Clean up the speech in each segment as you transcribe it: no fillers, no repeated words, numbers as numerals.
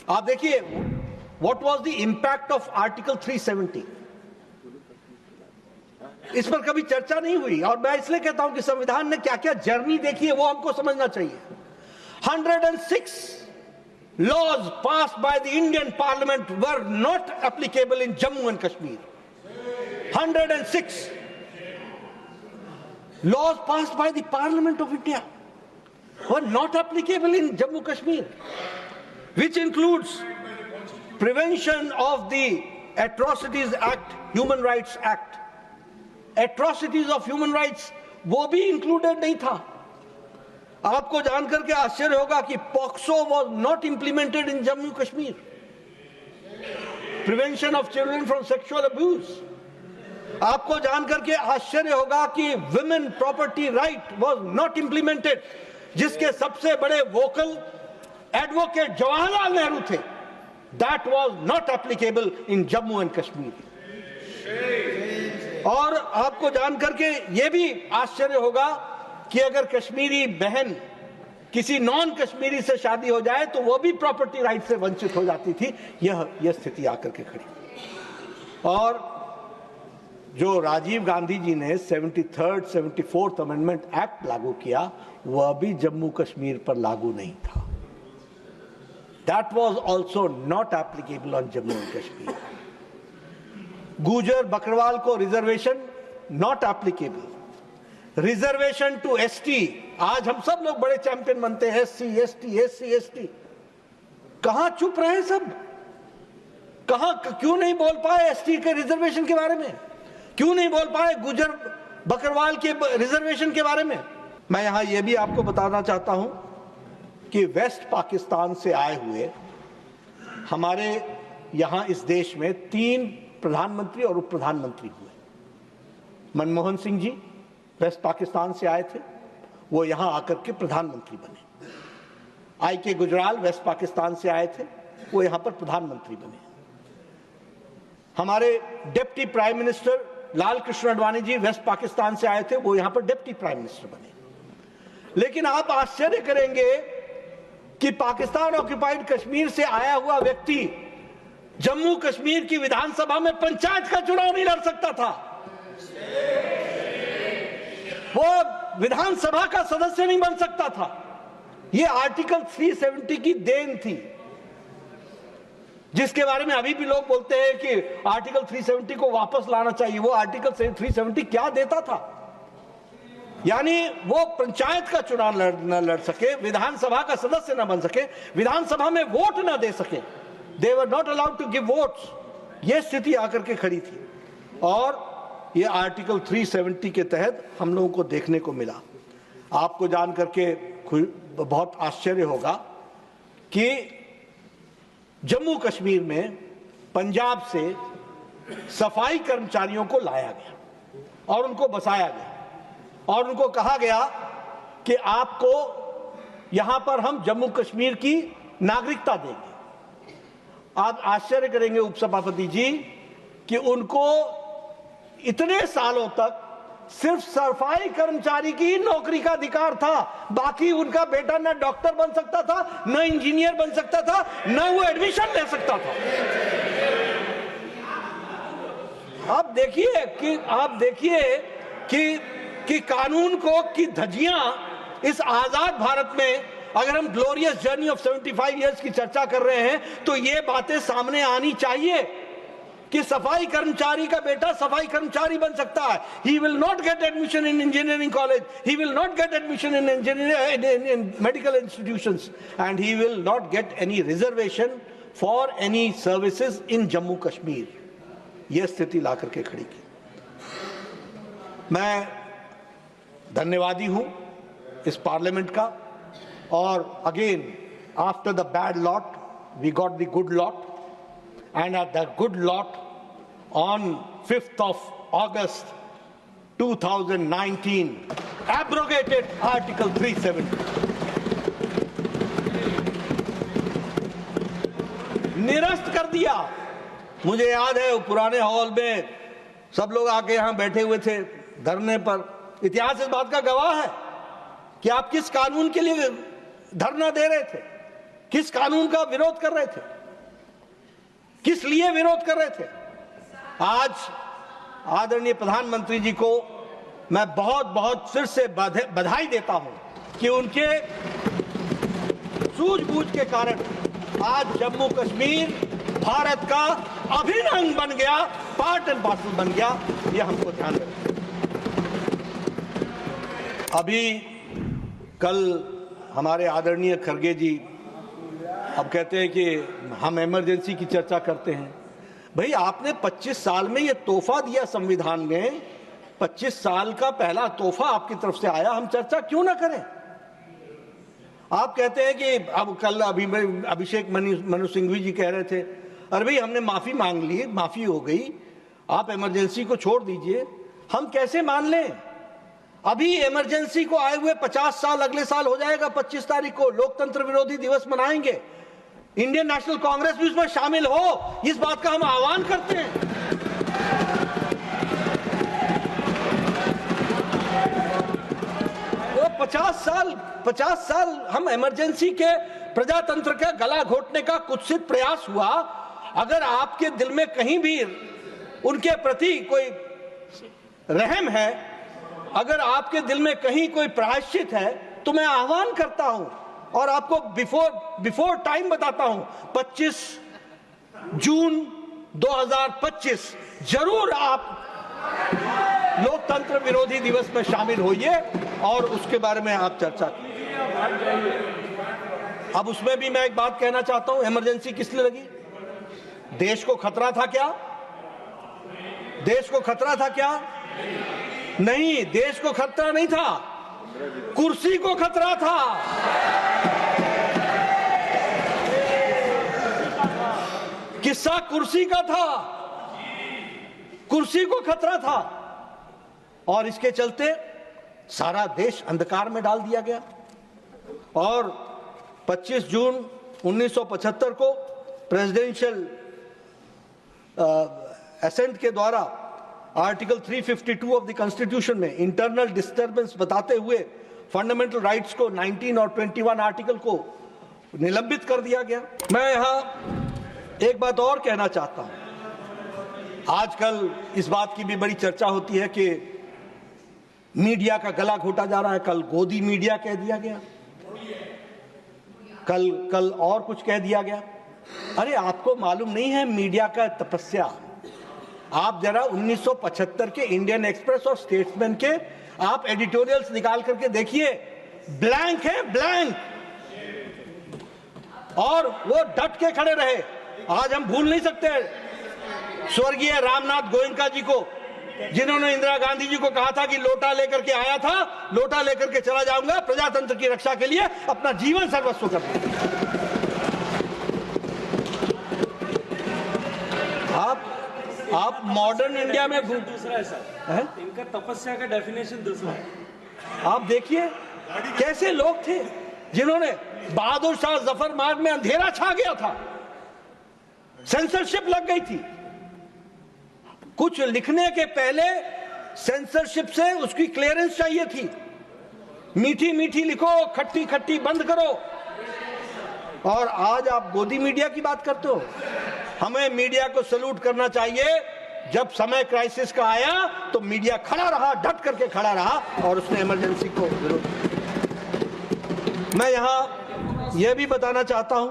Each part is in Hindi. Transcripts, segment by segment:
आप देखिए, what was the impact of article 370, इस पर कभी चर्चा नहीं हुई। और मैं इसलिए कहता हूं कि संविधान ने क्या क्या जर्नी देखी है वो हमको समझना चाहिए। 106 laws passed by the Indian Parliament were not applicable in Jammu and Kashmir. 106 laws passed by the Parliament of India were not applicable in Jammu Kashmir, which includes Prevention of the Atrocities Act, Human Rights Act. Atrocities of Human Rights वो भी included नहीं था। आपको जानकर के आश्चर्य होगा कि POCSO was not implemented in Jammu Kashmir. Prevention of children from sexual abuse. आपको जानकर के आश्चर्य होगा कि women property right was not implemented, जिसके सबसे बड़े वोकल एडवोकेट जवाहरलाल नेहरू थे। That was not applicable in Jammu and Kashmir. और आपको जानकर के यह भी आश्चर्य होगा कि अगर कश्मीरी बहन किसी नॉन कश्मीरी से शादी हो जाए तो वो भी प्रॉपर्टी राइट से वंचित हो जाती थी। यह स्थिति आकर के खड़ी। और जो राजीव गांधी जी ने 73rd 74th अमेंडमेंट एक्ट लागू किया वह भी जम्मू कश्मीर पर लागू नहीं था। That was also not applicable on Jammu and Kashmir. Gujjar Bakarwal को reservation not applicable. Reservation to ST, आज हम सब लोग बड़े चैंपियन बनते हैं एससी, कहां चुप रहे सब? कहां क्यों नहीं बोल पाए एसटी के रिजर्वेशन के बारे में? क्यों नहीं बोल पाए गुजर बकरवाल के रिजर्वेशन के बारे में? मैं यहां यह भी आपको बताना चाहता हूं कि वेस्ट पाकिस्तान से आए हुए हमारे यहां इस देश में 3 प्रधानमंत्री और उप प्रधानमंत्री हुए। मनमोहन सिंह जी वेस्ट पाकिस्तान से आए थे, वो यहां आकर के प्रधानमंत्री बने। आई.के. गुजराल वेस्ट पाकिस्तान से आए थे, वो यहां पर प्रधानमंत्री बने। हमारे deputy prime minister Lal Krishna Advani ji waste Pakistan से आए थे, वो यहां पर डिप्टी प्राइम मिनिस्टर बने। लेकिन आप आश्चर्य करेंगे कि पाकिस्तान ऑक्युपाइड कश्मीर से आया हुआ व्यक्ति जम्मू कश्मीर की विधानसभा में पंचायत का चुनाव नहीं लड़ सकता था। वो विधानसभा का सदस्य नहीं बन सकता था। ये आर्टिकल 370 की देन थी, जिसके बारे में अभी भी लोग बोलते हैं कि आर्टिकल 370 को वापस लाना चाहिए। वो आर्टिकल 370 क्या देता था? यानी वो पंचायत का चुनाव न लड़ सके, विधानसभा का सदस्य न बन सके, विधानसभा में वोट न दे सके। They were not allowed to give votes. ये स्थिति आकर के खड़ी थी और ये आर्टिकल 370 के तहत हम लोगों को देखने को मिला। आपको जान करके बहुत आश्चर्य होगा कि जम्मू कश्मीर में पंजाब से सफाई कर्मचारियों को लाया गया और उनको बसाया गया और उनको कहा गया कि आपको यहां पर हम जम्मू कश्मीर की नागरिकता देंगे। आप आश्चर्य करेंगे उपसभापति जी कि उनको इतने सालों तक सिर्फ सफाई कर्मचारी की नौकरी का अधिकार था, बाकी उनका बेटा न डॉक्टर बन सकता था, न इंजीनियर बन सकता था, न वो एडमिशन ले सकता था। आप देखिए कि कानून को की धज्जियां इस आजाद भारत में, अगर हम ग्लोरियस जर्नी ऑफ 75 इयर्स की चर्चा कर रहे हैं तो ये बातें सामने आनी चाहिए कि सफाई कर्मचारी का बेटा सफाई कर्मचारी बन सकता है। He will not get admission in engineering college, he will not get admission in in medical institutions and he will not get any reservation for any services in Jammu Kashmir. यह स्थिति ला करके खड़ी की। मैं धन्यवादी हूं इस पार्लियामेंट का। और again after the bad lot we got the good lot, and at the good lot on 5th of August 2019 abrogated Article 370. निरस्त कर दिया। मुझे याद है पुराने हॉल में सब लोग आके यहां बैठे हुए थे धरने पर। इतिहास इस बात का गवाह है कि आप किस कानून के लिए धरना दे रहे थे, किस कानून का विरोध कर रहे थे, किस लिए विरोध कर रहे थे? आज आदरणीय प्रधानमंत्री जी को मैं बहुत बहुत फिर से बधाई देता हूं कि उनके सूझबूझ के कारण आज जम्मू कश्मीर भारत का अभिन्न अंग बन गया, पार्ट एंड पार्सल बन गया। ये हमको ध्यान रखना। अभी कल हमारे आदरणीय खड़गे जी अब कहते हैं कि हम इमरजेंसी की चर्चा करते हैं। भाई, आपने 25 साल में ये तोहफा दिया संविधान में, 25 साल का पहला तोहफा आपकी तरफ से आया, हम चर्चा क्यों ना करें? आप कहते हैं कि अब कल अभिषेक मनु सिंघवी जी कह रहे थे, अरे भाई हमने माफी मांग ली, माफी हो गई, आप इमरजेंसी को छोड़ दीजिए। हम कैसे मान लें? अभी इमरजेंसी को आए हुए 50 साल अगले साल हो जाएगा। 25 तारीख को लोकतंत्र विरोधी दिवस मनाएंगे। इंडियन नेशनल कांग्रेस भी उसमें शामिल हो, इस बात का हम आह्वान करते हैं। वो 50 साल हम इमरजेंसी के प्रजातंत्र का गला घोटने का कुत्सित प्रयास हुआ। अगर आपके दिल में कहीं भी उनके प्रति कोई रहम है, अगर आपके दिल में कहीं कोई प्रायश्चित है, तो मैं आह्वान करता हूं और आपको बिफोर टाइम बताता हूं, 25 जून 2025 जरूर आप लोकतंत्र विरोधी दिवस में शामिल होइए और उसके बारे में आप चर्चा कीजिए। अब उसमें भी मैं एक बात कहना चाहता हूं, इमरजेंसी किस लिए लगी? देश को खतरा था क्या? देश को खतरा था क्या? नहीं, देश को खतरा नहीं था, कुर्सी को खतरा था। किस्सा कुर्सी का था, कुर्सी को खतरा था और इसके चलते सारा देश अंधकार में डाल दिया गया। और 25 जून 1975 को प्रेसिडेंशियल असेंट के द्वारा आर्टिकल 352 ऑफ द कॉन्स्टिट्यूशन में इंटरनल डिस्टर्बेंस बताते हुए फंडामेंटल राइट्स को 19 और 21 आर्टिकल को निलंबित कर दिया गया। मैं यहां एक बात और कहना चाहता हूं। आजकल इस बात की भी बड़ी चर्चा होती है कि मीडिया का गला घोटा जा रहा है। कल गोदी मीडिया कह दिया गया, कल और कुछ कह दिया गया। अरे आपको मालूम नहीं है मीडिया का तपस्या? आप जरा 1975 के इंडियन एक्सप्रेस और स्टेट्समैन के आप एडिटोरियल्स निकाल करके देखिए, ब्लैंक है, ब्लैंक। और वो डट के खड़े रहे। आज हम भूल नहीं सकते स्वर्गीय रामनाथ गोयनका जी को, जिन्होंने इंदिरा गांधी जी को कहा था कि लोटा लेकर के आया था, लोटा लेकर के चला जाऊंगा, प्रजातंत्र की रक्षा के लिए अपना जीवन सर्वस्व कर दिया। आप मॉडर्न इंडिया में दूसरा है सर, इनका तपस्या का डेफिनेशन दूसरा है। आप देखिए कैसे लोग थे जिन्होंने बहादुर शाह जफर मार्ग में अंधेरा छा गया था, सेंसरशिप लग गई थी। कुछ लिखने के पहले सेंसरशिप से उसकी क्लियरेंस चाहिए थी। मीठी मीठी लिखो, खट्टी खट्टी बंद करो। और आज आप गोदी मीडिया की बात करते हो। हमें मीडिया को सैल्यूट करना चाहिए। जब समय क्राइसिस का आया तो मीडिया खड़ा रहा, डट करके खड़ा रहा और उसने इमरजेंसी को विरोध। मैं यहां यह भी बताना चाहता हूं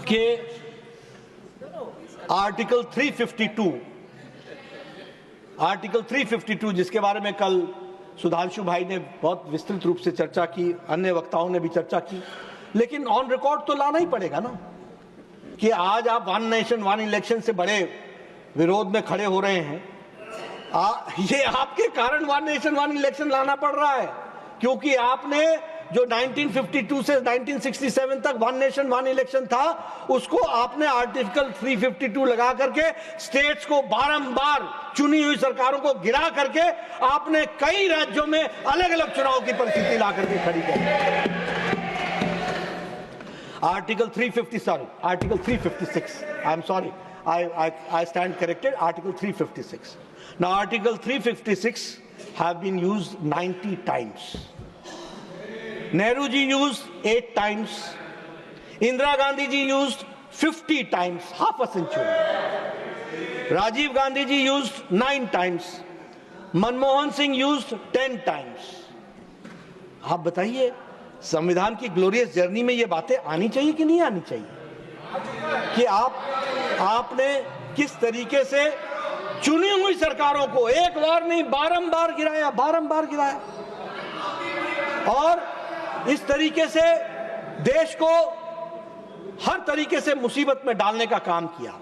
कि आर्टिकल 352 जिसके बारे में कल सुधांशु भाई ने बहुत विस्तृत रूप से चर्चा की, अन्य वक्ताओं ने भी चर्चा की, लेकिन ऑन रिकॉर्ड तो लाना ही पड़ेगा ना कि आज आप वन नेशन वन इलेक्शन से बड़े विरोध में खड़े हो रहे हैं। ये आपके कारण वन नेशन वन इलेक्शन लाना पड़ रहा है, क्योंकि आपने जो 1952 से 1967 तक वन नेशन वन इलेक्शन था, उसको आपने आर्टिकल 352 लगा करके स्टेट्स को बारंबार चुनी हुई सरकारों को गिरा करके आपने कई राज्यों में अलग अलग चुनाव की परिस्थिति ला करके खड़ी कर। Article 356. I'm sorry. I stand corrected. Article 356. Now, Article 356 have been used 90 times. Nehru ji used 8 times. Indira Gandhi ji used 50 times, half a century. Rajiv Gandhi ji used 9 times. Manmohan Singh used 10 times. आप बताइए, संविधान की ग्लोरियस जर्नी में ये बातें आनी चाहिए कि नहीं आनी चाहिए कि आपने किस तरीके से चुनी हुई सरकारों को एक बार नहीं बारंबार गिराया और इस तरीके से देश को हर तरीके से मुसीबत में डालने का काम किया।